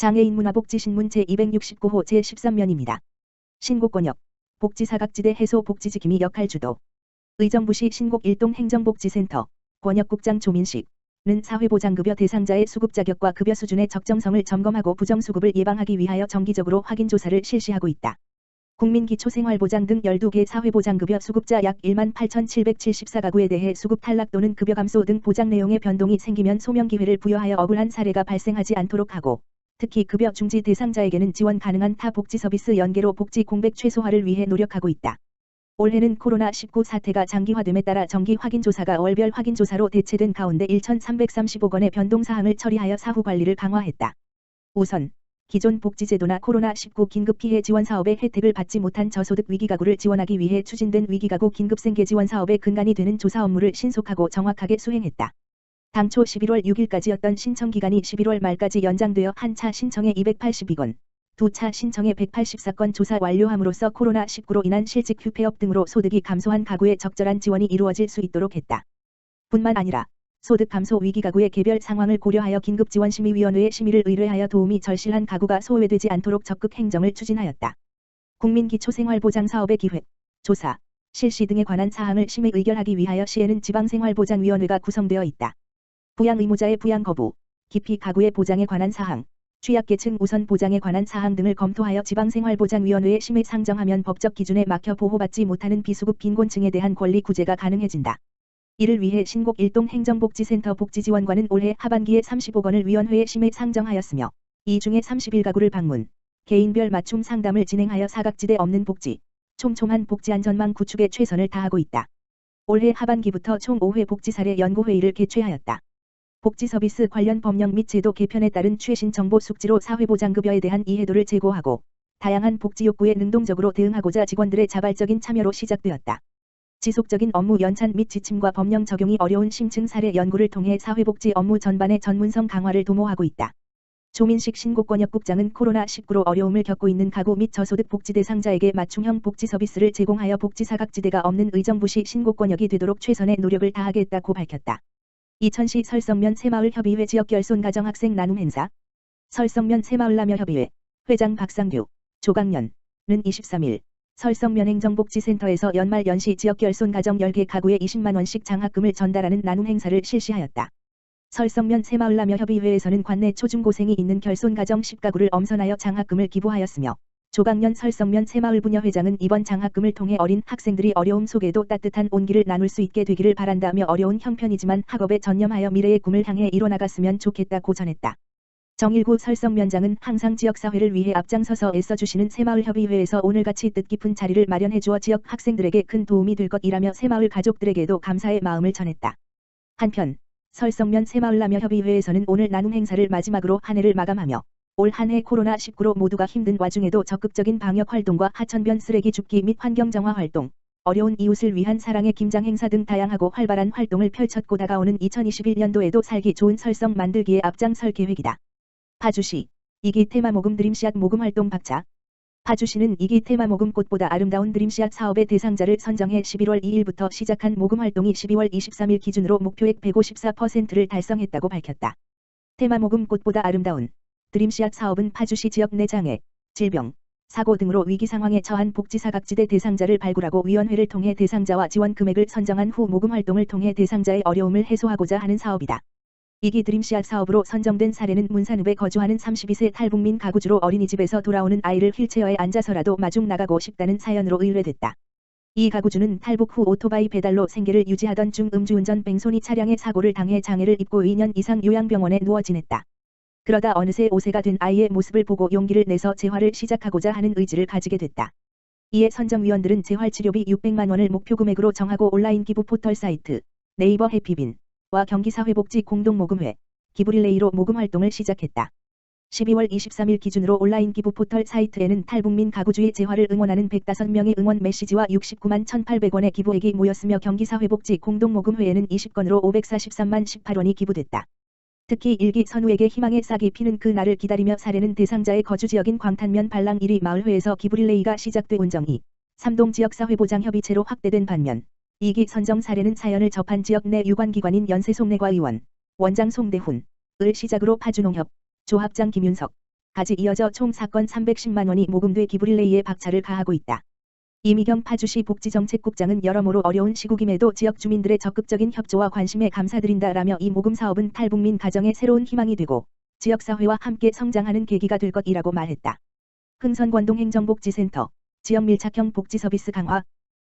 장애인 문화복지신문 제269호 제13면입니다. 신곡권역 복지사각지대 해소 복지지킴이 역할 주도. 의정부시 신곡 일동 행정복지센터 권역국장 조민식는 사회보장급여 대상자의 수급 자격과 급여 수준의 적정성을 점검하고 부정수급을 예방하기 위하여 정기적으로 확인조사를 실시하고 있다. 국민기초생활보장 등 12개 사회보장급여 수급자 약 18,774가구에 대해 수급 탈락 또는 급여 감소 등 보장 내용의 변동이 생기면 소명기회를 부여하여 억울한 사례가 발생하지 않도록 하고, 특히 급여 중지 대상자에게는 지원 가능한 타 복지서비스 연계로 복지 공백 최소화를 위해 노력하고 있다. 올해는 코로나19 사태가 장기화됨에 따라 정기 확인조사가 월별 확인조사로 대체된 가운데 1,330억 원의 변동사항을 처리하여 사후 관리를 강화했다. 우선 기존 복지제도나 코로나19 긴급피해 지원사업의 혜택을 받지 못한 저소득 위기가구를 지원하기 위해 추진된 위기가구 긴급생계지원사업의 근간이 되는 조사 업무를 신속하고 정확하게 수행했다. 당초 11월 6일까지였던 신청기간이 11월 말까지 연장되어 한 차 신청에 282건, 두 차 신청에 184건 조사 완료함으로써 코로나19로 인한 실직 휴폐업 등으로 소득이 감소한 가구에 적절한 지원이 이루어질 수 있도록 했다. 뿐만 아니라 소득 감소 위기가구의 개별 상황을 고려하여 긴급지원심의위원회에 심의를 의뢰하여 도움이 절실한 가구가 소외되지 않도록 적극 행정을 추진하였다. 국민기초생활보장사업의 기획, 조사, 실시 등에 관한 사항을 심의 의결하기 위하여 시에는 지방생활보장위원회가 구성되어 있다. 부양의무자의 부양 거부, 기피 가구의 보장에 관한 사항, 취약계층 우선 보장에 관한 사항 등을 검토하여 지방생활보장위원회에 심의 상정하면 법적 기준에 막혀 보호받지 못하는 비수급 빈곤층에 대한 권리 구제가 가능해진다. 이를 위해 신곡 일동 행정복지센터 복지지원관은 올해 하반기에 30억 원을 위원회에 심의 상정하였으며, 이 중에 31가구를 방문, 개인별 맞춤 상담을 진행하여 사각지대 없는 복지, 촘촘한 복지안전망 구축에 최선을 다하고 있다. 올해 하반기부터 총 5회 복지사례 연구회의를 개최하였다. 복지서비스 관련 법령 및 제도 개편에 따른 최신 정보 숙지로 사회보장급여에 대한 이해도를 제고하고 다양한 복지 욕구에 능동적으로 대응하고자 직원들의 자발적인 참여로 시작되었다. 지속적인 업무 연찬 및 지침과 법령 적용이 어려운 심층 사례 연구를 통해 사회복지 업무 전반의 전문성 강화를 도모하고 있다. 조민식 신곡권역국장은 코로나19로 어려움을 겪고 있는 가구 및 저소득 복지 대상자에게 맞춤형 복지 서비스를 제공하여 복지사각지대가 없는 의정부시 신곡권역이 되도록 최선의 노력을 다하겠다고 밝혔다. 이천시 설성면 새마을협의회 지역결손가정학생 나눔 행사. 설성면 새마을남여협의회 회장 박상규, 조강년은 23일 설성면 행정복지센터에서 연말 연시 지역결손가정 10개 가구에 20만원씩 장학금을 전달하는 나눔 행사를 실시하였다. 설성면 새마을남여협의회에서는 관내 초중고생이 있는 결손가정 10가구를 엄선하여 장학금을 기부하였으며, 조강년 설성면 새마을부녀회장은 이번 장학금을 통해 어린 학생들이 어려움 속에도 따뜻한 온기를 나눌 수 있게 되기를 바란다며 어려운 형편이지만 학업에 전념하여 미래의 꿈을 향해 이뤄나갔으면 좋겠다고 전했다. 정일구 설성면장은 항상 지역사회를 위해 앞장서서 애써주시는 새마을협의회에서 오늘같이 뜻깊은 자리를 마련해주어 지역 학생들에게 큰 도움이 될 것이라며 새마을 가족들에게도 감사의 마음을 전했다. 한편 설성면 새마을남여협의회에서는 오늘 나눔 행사를 마지막으로 한 해를 마감하며 올 한 해 코로나19로 모두가 힘든 와중에도 적극적인 방역활동과 하천변 쓰레기 줍기 및 환경정화 활동, 어려운 이웃을 위한 사랑의 김장 행사 등 다양하고 활발한 활동을 펼쳤고 다가오는 2021년도에도 살기 좋은 설성 만들기에 앞장설 계획이다. 파주시 2기 테마모금 드림씨앗 모금 활동 박차. 파주시는 2기 테마모금 꽃보다 아름다운 드림씨앗 사업의 대상자를 선정해 11월 2일부터 시작한 모금 활동이 12월 23일 기준으로 목표액 154%를 달성했다고 밝혔다. 테마모금 꽃보다 아름다운 드림씨앗 사업은 파주시 지역 내 장애, 질병, 사고 등으로 위기 상황에 처한 복지사각지대 대상자를 발굴하고 위원회를 통해 대상자와 지원 금액을 선정한 후 모금 활동을 통해 대상자의 어려움을 해소하고자 하는 사업이다. 2기 드림씨앗 사업으로 선정된 사례는 문산읍에 거주하는 32세 탈북민 가구주로 어린이집에서 돌아오는 아이를 휠체어에 앉아서라도 마중 나가고 싶다는 사연으로 의뢰됐다. 이 가구주는 탈북 후 오토바이 배달로 생계를 유지하던 중 음주운전 뺑소니 차량에 사고를 당해 장애를 입고 2년 이상 요양병원에 누워 지냈다. 그러다 어느새 5세가 된 아이의 모습을 보고 용기를 내서 재활을 시작하고자 하는 의지를 가지게 됐다. 이에 선정위원들은 재활치료비 600만 원을 목표 금액으로 정하고 온라인 기부 포털 사이트 네이버 해피빈과 경기사회복지 공동모금회 기부릴레이로 모금 활동을 시작했다. 12월 23일 기준으로 온라인 기부 포털 사이트에는 탈북민 가구주의 재활을 응원하는 105명의 응원 메시지와 69만 1,800원의 기부액이 모였으며 경기사회복지 공동모금회에는 20건으로 543만 18원이 기부됐다. 특히 1기 선우에게 희망의 싹이 피는 그 날을 기다리며 사례는 대상자의 거주지역인 광탄면 발랑 1위 마을회에서 기부릴레이가 시작돼 운정이 3동 지역사회보장협의체로 확대된 반면 2기 선정 사례는 사연을 접한 지역 내 유관기관인 연세송내과의원, 원장 송대훈을 시작으로 파주농협, 조합장 김윤석, 가지 이어져 총 사건 310만 원이 모금돼 기부릴레이에 박차를 가하고 있다. 이미경 파주시 복지정책국장은 여러모로 어려운 시국임에도 지역 주민들의 적극적인 협조와 관심에 감사드린다라며 이 모금 사업은 탈북민 가정의 새로운 희망이 되고 지역사회와 함께 성장하는 계기가 될 것이라고 말했다. 흥선권동 행정복지센터, 지역 밀착형 복지서비스 강화.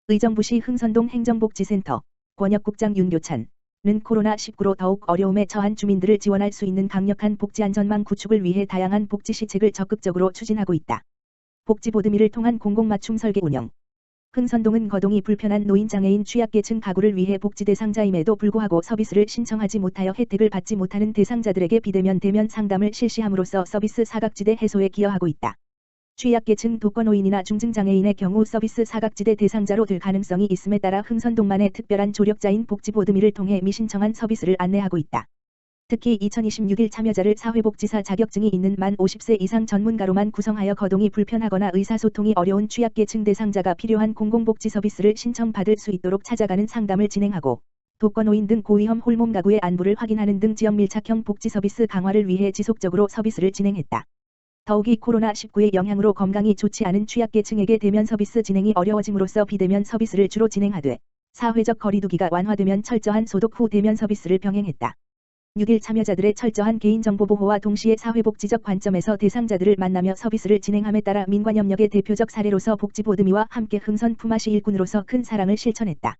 의정부시 흥선동 행정복지센터, 권역국장 윤교찬은 코로나19로 더욱 어려움에 처한 주민들을 지원할 수 있는 강력한 복지안전망 구축을 위해 다양한 복지시책을 적극적으로 추진하고 있다. 복지보드미를 통한 공공맞춤 설계 운영. 흥선동은 거동이 불편한 노인 장애인 취약계층 가구를 위해 복지 대상자임에도 불구하고 서비스를 신청하지 못하여 혜택을 받지 못하는 대상자들에게 비대면 대면 상담을 실시함으로써 서비스 사각지대 해소에 기여하고 있다. 취약계층 독거노인이나 중증장애인의 경우 서비스 사각지대 대상자로 될 가능성이 있음에 따라 흥선동만의 특별한 조력자인 복지보드미를 통해 미신청한 서비스를 안내하고 있다. 특히 2026일 참여자를 사회복지사 자격증이 있는 만 50세 이상 전문가로만 구성하여 거동이 불편하거나 의사소통이 어려운 취약계층 대상자가 필요한 공공복지 서비스를 신청받을 수 있도록 찾아가는 상담을 진행하고 독거노인 등 고위험 홀몸 가구의 안부를 확인하는 등 지역 밀착형 복지 서비스 강화를 위해 지속적으로 서비스를 진행했다. 더욱이 코로나19의 영향으로 건강이 좋지 않은 취약계층에게 대면 서비스 진행이 어려워짐으로써 비대면 서비스를 주로 진행하되 사회적 거리두기가 완화되면 철저한 소독 후 대면 서비스를 병행했다. 6일 참여자들의 철저한 개인정보 보호와 동시에 사회복지적 관점에서 대상자들을 만나며 서비스를 진행함에 따라 민관협력의 대표적 사례로서 복지보드미와 함께 흥선 품앗이 일꾼으로서 큰 사랑을 실천했다.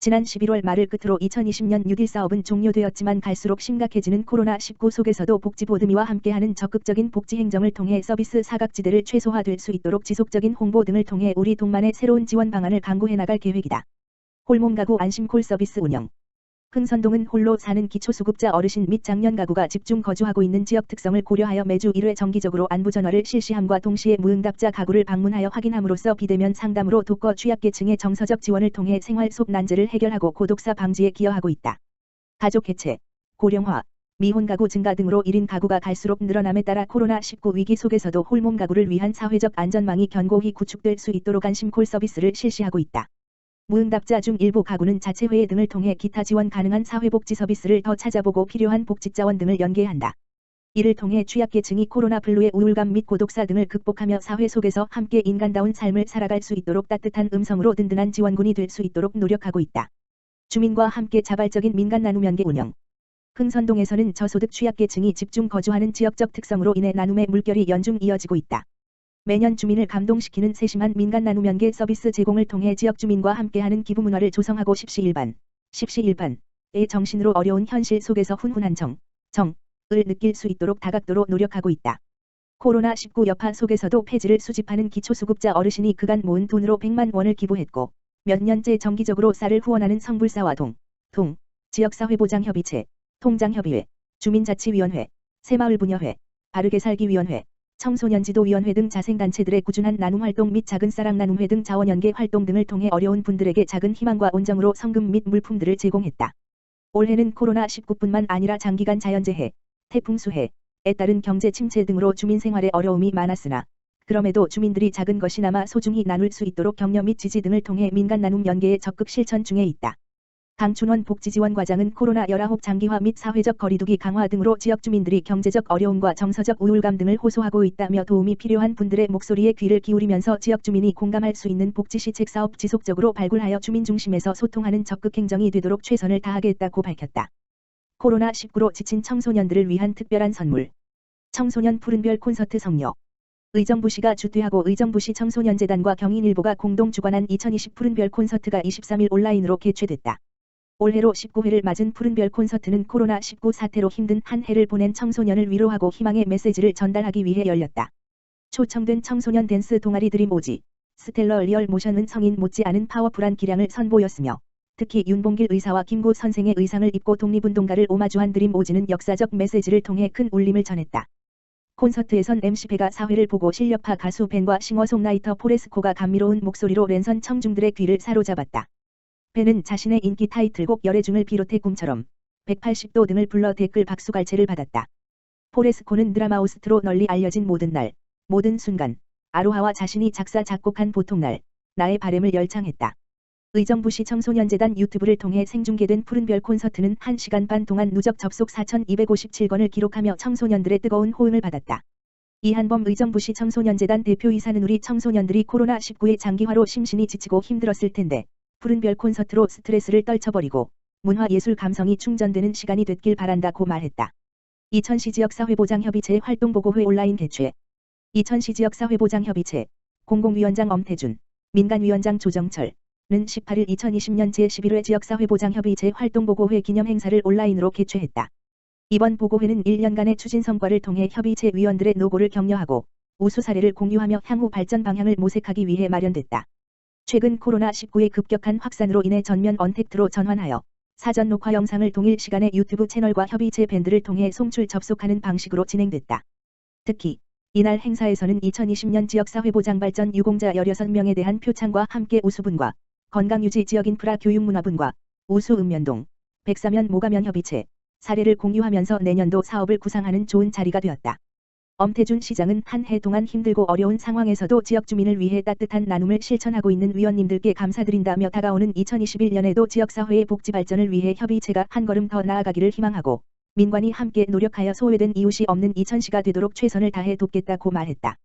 지난 11월 말을 끝으로 2020년 6일 사업은 종료되었지만 갈수록 심각해지는 코로나19 속에서도 복지보드미와 함께하는 적극적인 복지행정을 통해 서비스 사각지대를 최소화될 수 있도록 지속적인 홍보 등을 통해 우리 동만의 새로운 지원 방안을 강구해 나갈 계획이다. 홀몸 가구 안심콜 서비스 운영. 흥선동은 홀로 사는 기초수급자 어르신 및 장년 가구가 집중 거주하고 있는 지역 특성을 고려하여 매주 1회 정기적으로 안부전화를 실시함과 동시에 무응답자 가구를 방문하여 확인함으로써 비대면 상담으로 독거 취약계층의 정서적 지원을 통해 생활 속 난제를 해결하고 고독사 방지에 기여하고 있다. 가족 해체, 고령화, 미혼 가구 증가 등으로 1인 가구가 갈수록 늘어남에 따라 코로나19 위기 속에서도 홀몸 가구를 위한 사회적 안전망이 견고히 구축될 수 있도록 안심콜 서비스를 실시하고 있다. 무응답자 중 일부 가구는 자체회의 등을 통해 기타 지원 가능한 사회복지 서비스를 더 찾아보고 필요한 복지자원 등을 연계한다. 이를 통해 취약계층이 코로나 블루의 우울감 및 고독사 등을 극복하며 사회 속에서 함께 인간다운 삶을 살아갈 수 있도록 따뜻한 음성으로 든든한 지원군이 될 수 있도록 노력하고 있다. 주민과 함께 자발적인 민간 나눔 연계 운영. 흥선동에서는 저소득 취약계층이 집중 거주하는 지역적 특성으로 인해 나눔의 물결이 연중 이어지고 있다. 매년 주민을 감동시키는 세심한 민간 나눔 연계 서비스 제공을 통해 지역 주민과 함께하는 기부 문화를 조성하고 십시일반의 정신으로 어려운 현실 속에서 훈훈한 정을 느낄 수 있도록 다각도로 노력하고 있다. 코로나19 여파 속에서도 폐지를 수집하는 기초수급자 어르신이 그간 모은 돈으로 100만 원을 기부했고 몇 년째 정기적으로 쌀을 후원하는 성불사와 지역사회보장협의체, 통장협의회, 주민자치위원회, 새마을분여회, 바르게살기위원회, 청소년지도위원회 등 자생단체들의 꾸준한 나눔활동 및 작은사랑 나눔회 등 자원연계 활동 등을 통해 어려운 분들에게 작은 희망과 온정으로 성금 및 물품들을 제공했다. 올해는 코로나19뿐만 아니라 장기간 자연재해, 태풍 수해에 따른 경제 침체 등으로 주민 생활에 어려움이 많았으나 그럼에도 주민들이 작은 것이나마 소중히 나눌 수 있도록 격려 및 지지 등을 통해 민간 나눔 연계에 적극 실천 중에 있다. 강춘원 복지지원과장은 코로나19 장기화 및 사회적 거리두기 강화 등으로 지역 주민들이 경제적 어려움과 정서적 우울감 등을 호소하고 있다며 도움이 필요한 분들의 목소리에 귀를 기울이면서 지역 주민이 공감할 수 있는 복지시책 사업 지속적으로 발굴하여 주민 중심에서 소통하는 적극 행정이 되도록 최선을 다하겠다고 밝혔다. 코로나19로 지친 청소년들을 위한 특별한 선물. 청소년 푸른별 콘서트 성료. 의정부시가 주최하고 의정부시 청소년재단과 경인일보가 공동 주관한 2020 푸른별 콘서트가 23일 온라인으로 개최됐다. 올해로 19회를 맞은 푸른별 콘서트는 코로나19 사태로 힘든 한 해를 보낸 청소년을 위로하고 희망의 메시지를 전달하기 위해 열렸다. 초청된 청소년 댄스 동아리 드림 오지, 스텔러 리얼 모션은 성인 못지않은 파워풀한 기량을 선보였으며 특히 윤봉길 의사와 김구 선생의 의상을 입고 독립운동가를 오마주한 드림 오지는 역사적 메시지를 통해 큰 울림을 전했다. 콘서트에선 MC배가 사회를 보고 실력파 가수 벤과 싱어송라이터 포레스코가 감미로운 목소리로 랜선 청중들의 귀를 사로잡았다. 벤은 자신의 인기 타이틀곡 열애중을 비롯해 꿈처럼 180도 등을 불러 댓글 박수갈채를 받았다. 포레스코는 드라마 오스트로 널리 알려진 모든 날, 모든 순간, 아로하와 자신이 작사 작곡한 보통날, 나의 바램을 열창했다. 의정부시 청소년재단 유튜브를 통해 생중계된 푸른별 콘서트는 1시간 반 동안 누적 접속 4,257건을 기록하며 청소년들의 뜨거운 호응을 받았다. 이한범 의정부시 청소년재단 대표이사는 우리 청소년들이 코로나19의 장기화로 심신이 지치고 힘들었을 텐데 푸른별 콘서트로 스트레스를 떨쳐버리고 문화예술 감성이 충전되는 시간이 됐길 바란다고 말했다. 이천시 지역사회보장협의체 활동보고회 온라인 개최. 이천시 지역사회보장협의체 공공위원장 엄태준, 민간위원장 조정철은 18일 2020년 제11회 지역사회보장협의체 활동보고회 기념행사를 온라인으로 개최했다. 이번 보고회는 1년간의 추진 성과를 통해 협의체 위원들의 노고를 격려하고 우수 사례를 공유하며 향후 발전 방향을 모색하기 위해 마련됐다. 최근 코로나19의 급격한 확산으로 인해 전면 언택트로 전환하여 사전 녹화 영상을 동일 시간에 유튜브 채널과 협의체 밴드를 통해 송출 접속하는 방식으로 진행됐다. 특히 이날 행사에서는 2020년 지역사회보장발전 유공자 16명에 대한 표창과 함께 우수분과 건강유지 지역인프라 교육문화분과 우수읍면동, 백사면 모가면 협의체 사례를 공유하면서 내년도 사업을 구상하는 좋은 자리가 되었다. 엄태준 시장은 한 해 동안 힘들고 어려운 상황에서도 지역 주민을 위해 따뜻한 나눔을 실천하고 있는 위원님들께 감사드린다며 다가오는 2021년에도 지역사회의 복지 발전을 위해 협의체가 한 걸음 더 나아가기를 희망하고 민관이 함께 노력하여 소외된 이웃이 없는 이천시가 되도록 최선을 다해 돕겠다고 말했다.